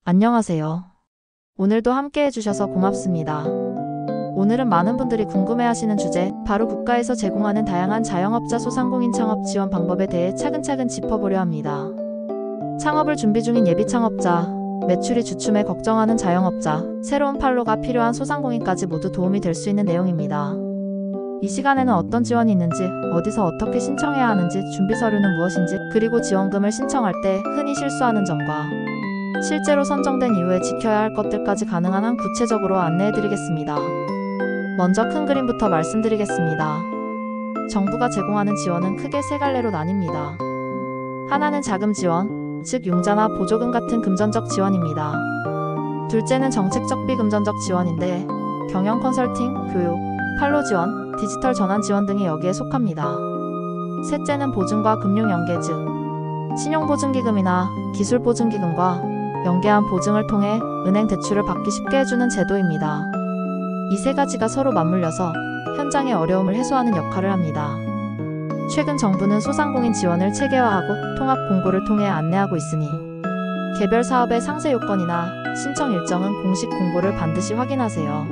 안녕하세요. 오늘도 함께 해주셔서 고맙습니다. 오늘은 많은 분들이 궁금해하시는 주제, 바로 국가에서 제공하는 다양한 자영업자 소상공인 창업 지원 방법에 대해 차근차근 짚어보려 합니다. 창업을 준비 중인 예비 창업자, 매출이 주춤해 걱정하는 자영업자, 새로운 판로가 필요한 소상공인까지 모두 도움이 될 수 있는 내용입니다. 이 시간에는 어떤 지원이 있는지, 어디서 어떻게 신청해야 하는지, 준비 서류는 무엇인지, 그리고 지원금을 신청할 때 흔히 실수하는 점과 실제로 선정된 이후에 지켜야 할 것들까지 가능한 한 구체적으로 안내해드리겠습니다. 먼저 큰 그림부터 말씀드리겠습니다. 정부가 제공하는 지원은 크게 세 갈래로 나뉩니다. 하나는 자금 지원, 즉 융자나 보조금 같은 금전적 지원입니다. 둘째는 정책적 비금전적 지원인데 경영 컨설팅, 교육, 판로 지원, 디지털 전환 지원 등이 여기에 속합니다. 셋째는 보증과 금융 연계, 즉 신용보증기금이나 기술보증기금과 연계한 보증을 통해 은행 대출을 받기 쉽게 해주는 제도입니다. 이 세 가지가 서로 맞물려서 현장의 어려움을 해소하는 역할을 합니다. 최근 정부는 소상공인 지원을 체계화하고 통합 공고를 통해 안내하고 있으니 개별 사업의 상세 요건이나 신청 일정은 공식 공고를 반드시 확인하세요.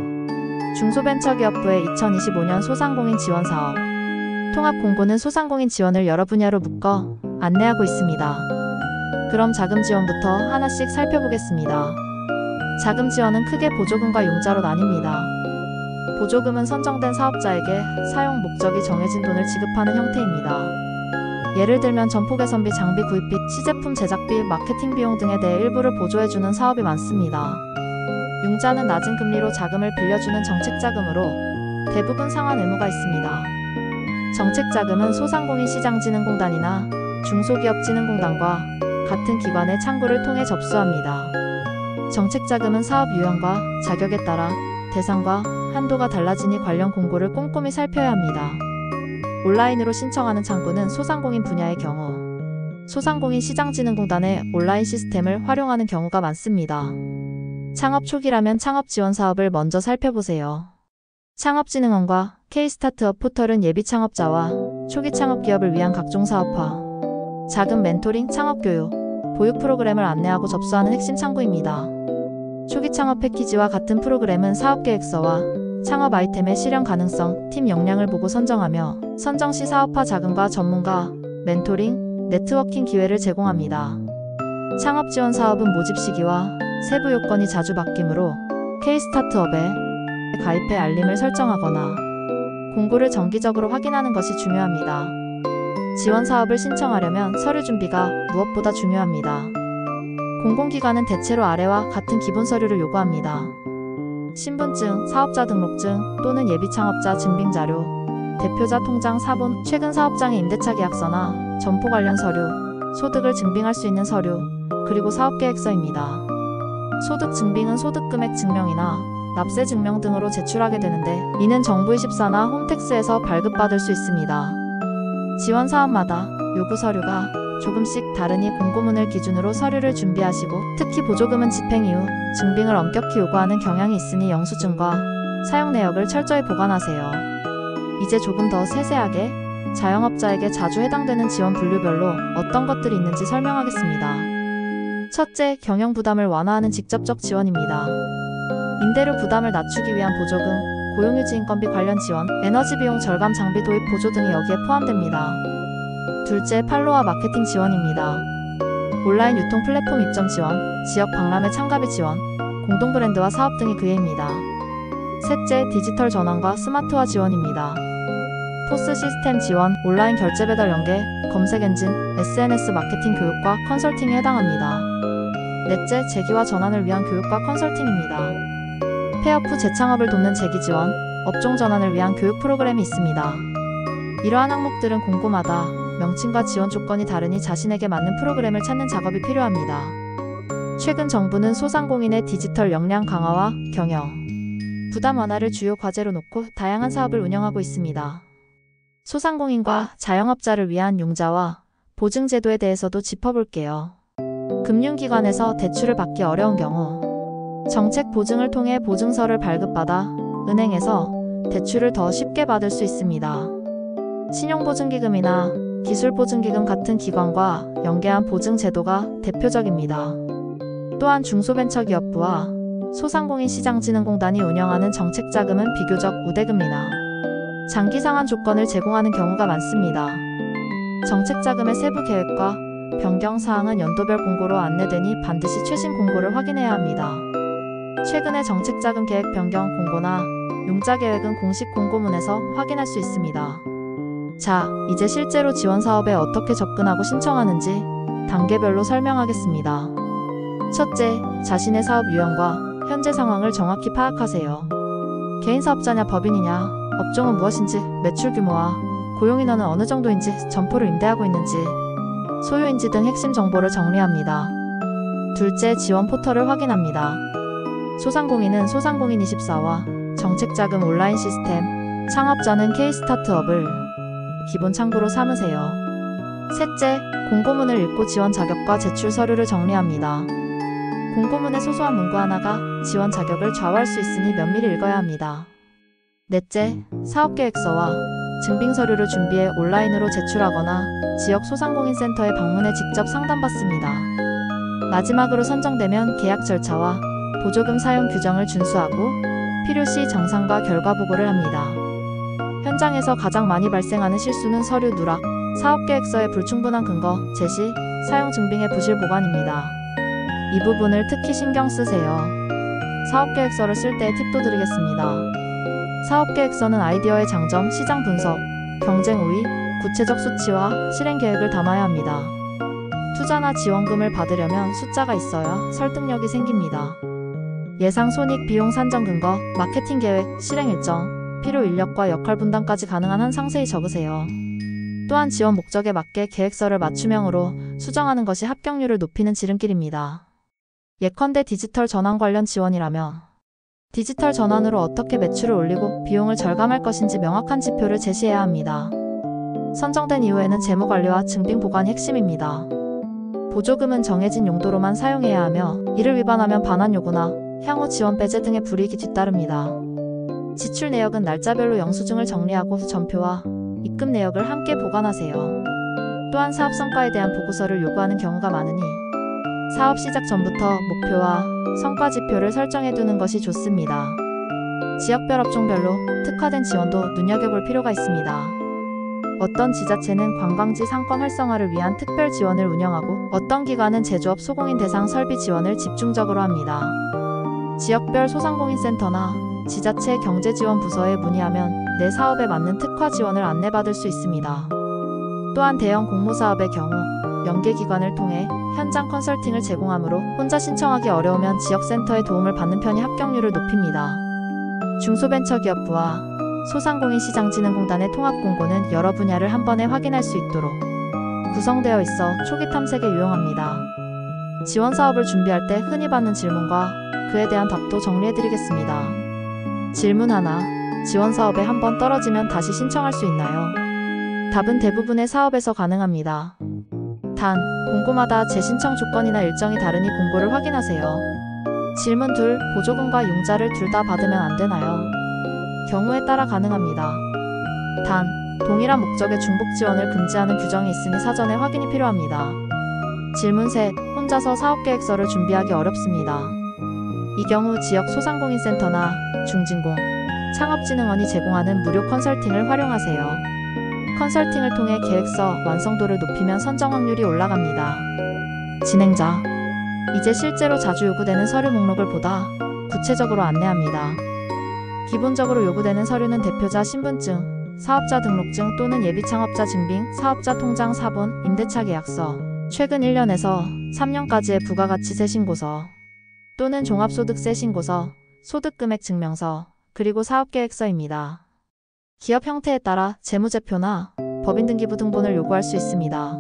중소벤처기업부의 2025년 소상공인 지원 사업 통합 공고는 소상공인 지원을 여러 분야로 묶어 안내하고 있습니다. 그럼 자금 지원부터 하나씩 살펴보겠습니다. 자금 지원은 크게 보조금과 융자로 나뉩니다. 보조금은 선정된 사업자에게 사용 목적이 정해진 돈을 지급하는 형태입니다. 예를 들면 점포 개선비, 장비 구입비, 시제품 제작비, 마케팅 비용 등에 대해 일부를 보조해주는 사업이 많습니다. 융자는 낮은 금리로 자금을 빌려주는 정책자금으로 대부분 상환 의무가 있습니다. 정책자금은 소상공인시장진흥공단이나 중소기업진흥공단과 같은 기관의 창구를 통해 접수합니다. 정책자금은 사업 유형과 자격에 따라 대상과 한도가 달라지니 관련 공고를 꼼꼼히 살펴야 합니다. 온라인으로 신청하는 창구는 소상공인 분야의 경우 소상공인시장진흥공단의 온라인 시스템을 활용하는 경우가 많습니다. 창업 초기라면 창업 지원 사업을 먼저 살펴보세요. 창업진흥원과 K-스타트업 포털은 예비 창업자와 초기 창업 기업을 위한 각종 사업화, 자금 멘토링, 창업교육, 보육 프로그램을 안내하고 접수하는 핵심 창구입니다. 초기 창업 패키지와 같은 프로그램은 사업계획서와 창업 아이템의 실현 가능성, 팀 역량을 보고 선정하며 선정 시 사업화 자금과 전문가, 멘토링, 네트워킹 기회를 제공합니다. 창업 지원 사업은 모집 시기와 세부 요건이 자주 바뀌므로 K-스타트업에 가입해 알림을 설정하거나 공고를 정기적으로 확인하는 것이 중요합니다. 지원 사업을 신청하려면 서류 준비가 무엇보다 중요합니다. 공공기관은 대체로 아래와 같은 기본 서류를 요구합니다. 신분증, 사업자 등록증 또는 예비창업자 증빙자료, 대표자 통장 사본, 최근 사업장의 임대차 계약서나 점포 관련 서류, 소득을 증빙할 수 있는 서류, 그리고 사업계획서입니다. 소득 증빙은 소득금액 증명이나 납세 증명 등으로 제출하게 되는데 이는 정부24나 홈택스에서 발급받을 수 있습니다. 지원 사업마다 요구 서류가 조금씩 다르니 공고문을 기준으로 서류를 준비하시고, 특히 보조금은 집행 이후 증빙을 엄격히 요구하는 경향이 있으니 영수증과 사용 내역을 철저히 보관하세요. 이제 조금 더 세세하게 자영업자에게 자주 해당되는 지원 분류별로 어떤 것들이 있는지 설명하겠습니다. 첫째, 경영 부담을 완화하는 직접적 지원입니다. 임대료 부담을 낮추기 위한 보조금, 고용유지 인건비 관련 지원, 에너지 비용 절감, 장비 도입 보조 등이 여기에 포함됩니다. 둘째, 판로와 마케팅 지원입니다. 온라인 유통 플랫폼 입점 지원, 지역 박람회 참가비 지원, 공동 브랜드와 사업 등이 그예입니다. 셋째, 디지털 전환과 스마트화 지원입니다. 포스 시스템 지원, 온라인 결제 배달 연계, 검색 엔진, SNS 마케팅 교육과 컨설팅에 해당합니다. 넷째, 재기와 전환을 위한 교육과 컨설팅입니다. 폐업 후 재창업을 돕는 재기 지원, 업종 전환을 위한 교육 프로그램이 있습니다. 이러한 항목들은 공고마다 명칭과 지원 조건이 다르니 자신에게 맞는 프로그램을 찾는 작업이 필요합니다. 최근 정부는 소상공인의 디지털 역량 강화와 경영 부담 완화를 주요 과제로 놓고 다양한 사업을 운영하고 있습니다. 소상공인과 자영업자를 위한 융자와 보증 제도에 대해서도 짚어볼게요. 금융기관에서 대출을 받기 어려운 경우 정책 보증을 통해 보증서를 발급받아 은행에서 대출을 더 쉽게 받을 수 있습니다. 신용보증기금이나 기술보증기금 같은 기관과 연계한 보증 제도가 대표적입니다. 또한 중소벤처기업부와 소상공인시장진흥공단이 운영하는 정책자금은 비교적 우대금리나 장기 상환 조건을 제공하는 경우가 많습니다. 정책자금의 세부 계획과 변경 사항은 연도별 공고로 안내되니 반드시 최신 공고를 확인해야 합니다. 최근의 정책자금 계획 변경 공고나 융자 계획은 공식 공고문에서 확인할 수 있습니다. 자, 이제 실제로 지원 사업에 어떻게 접근하고 신청하는지 단계별로 설명하겠습니다. 첫째, 자신의 사업 유형과 현재 상황을 정확히 파악하세요. 개인사업자냐 법인이냐, 업종은 무엇인지, 매출 규모와 고용인원은 어느 정도인지, 점포를 임대하고 있는지, 소유인지 등 핵심 정보를 정리합니다. 둘째, 지원 포털을 확인합니다. 소상공인은 소상공인24와 정책자금 온라인 시스템, 창업자는 K스타트업을 기본 참고로 삼으세요. 셋째, 공고문을 읽고 지원 자격과 제출 서류를 정리합니다. 공고문의 소소한 문구 하나가 지원 자격을 좌우할 수 있으니 면밀히 읽어야 합니다. 넷째, 사업계획서와 증빙 서류를 준비해 온라인으로 제출하거나 지역 소상공인센터에 방문해 직접 상담받습니다. 마지막으로 선정되면 계약 절차와 보조금 사용 규정을 준수하고 필요시 정상과 결과 보고를 합니다. 현장에서 가장 많이 발생하는 실수는 서류 누락, 사업계획서의 불충분한 근거, 제시, 사용 증빙의 부실 보관입니다. 이 부분을 특히 신경 쓰세요. 사업계획서를 쓸 때 팁도 드리겠습니다. 사업계획서는 아이디어의 장점, 시장 분석, 경쟁 우위, 구체적 수치와 실행 계획을 담아야 합니다. 투자나 지원금을 받으려면 숫자가 있어야 설득력이 생깁니다. 예상 손익, 비용 산정 근거, 마케팅 계획, 실행 일정, 필요 인력과 역할 분담까지 가능한 한 상세히 적으세요. 또한 지원 목적에 맞게 계획서를 맞춤형으로 수정하는 것이 합격률을 높이는 지름길입니다. 예컨대 디지털 전환 관련 지원이라면 디지털 전환으로 어떻게 매출을 올리고 비용을 절감할 것인지 명확한 지표를 제시해야 합니다. 선정된 이후에는 재무관리와 증빙 보관이 핵심입니다. 보조금은 정해진 용도로만 사용해야 하며 이를 위반하면 반환 요구나 향후 지원 배제 등의 불이익이 뒤따릅니다. 지출 내역은 날짜별로 영수증을 정리하고 전표와 입금 내역을 함께 보관하세요. 또한 사업 성과에 대한 보고서를 요구하는 경우가 많으니 사업 시작 전부터 목표와 성과 지표를 설정해 두는 것이 좋습니다. 지역별 업종별로 특화된 지원도 눈여겨볼 필요가 있습니다. 어떤 지자체는 관광지 상권 활성화를 위한 특별 지원을 운영하고 어떤 기관은 제조업 소공인 대상 설비 지원을 집중적으로 합니다. 지역별 소상공인센터나 지자체 경제지원부서에 문의하면 내 사업에 맞는 특화 지원을 안내받을 수 있습니다. 또한 대형 공모사업의 경우 연계기관을 통해 현장 컨설팅을 제공하므로 혼자 신청하기 어려우면 지역센터의 도움을 받는 편이 합격률을 높입니다. 중소벤처기업부와 소상공인시장진흥공단의 통합공고는 여러 분야를 한 번에 확인할 수 있도록 구성되어 있어 초기 탐색에 유용합니다. 지원 사업을 준비할 때 흔히 받는 질문과 그에 대한 답도 정리해드리겠습니다. 질문 하나, 지원 사업에 한 번 떨어지면 다시 신청할 수 있나요? 답은 대부분의 사업에서 가능합니다. 단, 공고마다 재신청 조건이나 일정이 다르니 공고를 확인하세요. 질문 둘, 보조금과 융자를 둘 다 받으면 안 되나요? 경우에 따라 가능합니다. 단, 동일한 목적의 중복 지원을 금지하는 규정이 있으니 사전에 확인이 필요합니다. 질문 셋, 혼자서 사업계획서를 준비하기 어렵습니다. 이 경우 지역 소상공인센터나 중진공, 창업진흥원이 제공하는 무료 컨설팅을 활용하세요. 컨설팅을 통해 계획서 완성도를 높이면 선정 확률이 올라갑니다. 진행자, 이제 실제로 자주 요구되는 서류 목록을 보다 구체적으로 안내합니다. 기본적으로 요구되는 서류는 대표자 신분증, 사업자 등록증 또는 예비창업자 증빙, 사업자 통장 사본, 임대차 계약서, 최근 1년에서 3년까지의 부가가치세 신고서 또는 종합소득세 신고서, 소득금액 증명서, 그리고 사업계획서입니다. 기업 형태에 따라 재무제표나 법인등기부 등본을 요구할 수 있습니다.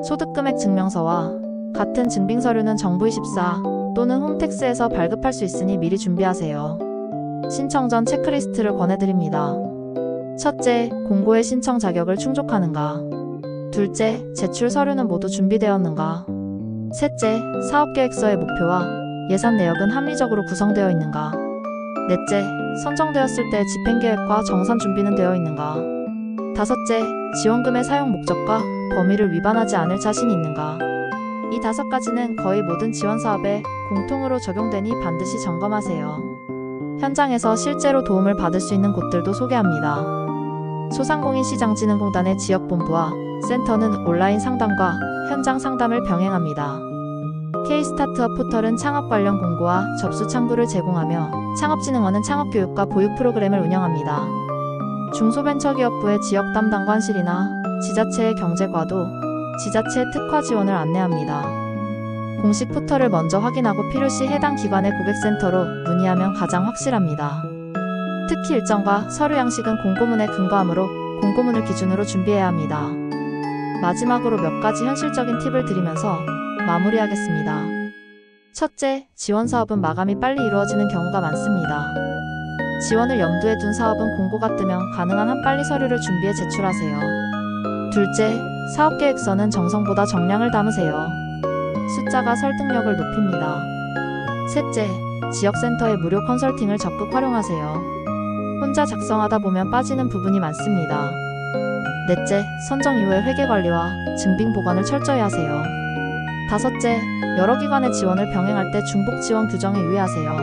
소득금액 증명서와 같은 증빙서류는 정부24 또는 홈택스에서 발급할 수 있으니 미리 준비하세요. 신청 전 체크리스트를 권해드립니다. 첫째, 공고의 신청 자격을 충족하는가? 둘째, 제출 서류는 모두 준비되었는가? 셋째, 사업계획서의 목표와 예산 내역은 합리적으로 구성되어 있는가? 넷째, 선정되었을 때 집행계획과 정산 준비는 되어 있는가? 다섯째, 지원금의 사용 목적과 범위를 위반하지 않을 자신이 있는가? 이 5가지는 거의 모든 지원 사업에 공통으로 적용되니 반드시 점검하세요. 현장에서 실제로 도움을 받을 수 있는 곳들도 소개합니다. 소상공인시장진흥공단의 지역본부와 센터는 온라인 상담과 현장 상담을 병행합니다. K-스타트업 포털은 창업 관련 공고와 접수 창구를 제공하며 창업진흥원은 창업교육과 보육 프로그램을 운영합니다. 중소벤처기업부의 지역 담당관실이나 지자체의 경제과도, 지자체 특화 지원을 안내합니다. 공식 포털을 먼저 확인하고 필요시 해당 기관의 고객센터로 문의하면 가장 확실합니다. 특히 일정과 서류 양식은 공고문에 근거하므로 공고문을 기준으로 준비해야 합니다. 마지막으로 몇 가지 현실적인 팁을 드리면서 마무리하겠습니다. 첫째, 지원 사업은 마감이 빨리 이루어지는 경우가 많습니다. 지원을 염두에 둔 사업은 공고가 뜨면 가능한 한 빨리 서류를 준비해 제출하세요. 둘째, 사업계획서는 정성보다 정량을 담으세요. 숫자가 설득력을 높입니다. 셋째, 지역센터의 무료 컨설팅을 적극 활용하세요. 혼자 작성하다 보면 빠지는 부분이 많습니다. 넷째, 선정 이후의 회계관리와 증빙 보관을 철저히 하세요. 다섯째, 여러 기관의 지원을 병행할 때 중복 지원 규정에 유의하세요.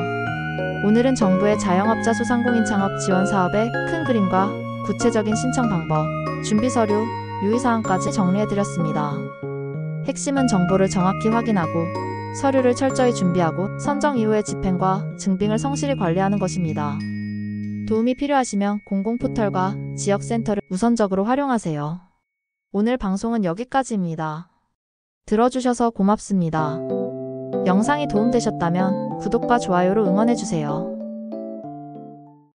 오늘은 정부의 자영업자 소상공인 창업 지원 사업의 큰 그림과 구체적인 신청 방법, 준비 서류, 유의사항까지 정리해드렸습니다. 핵심은 정보를 정확히 확인하고 서류를 철저히 준비하고 선정 이후의 집행과 증빙을 성실히 관리하는 것입니다. 도움이 필요하시면 공공포털과 지역센터를 우선적으로 활용하세요. 오늘 방송은 여기까지입니다. 들어주셔서 고맙습니다. 영상이 도움되셨다면 구독과 좋아요로 응원해주세요.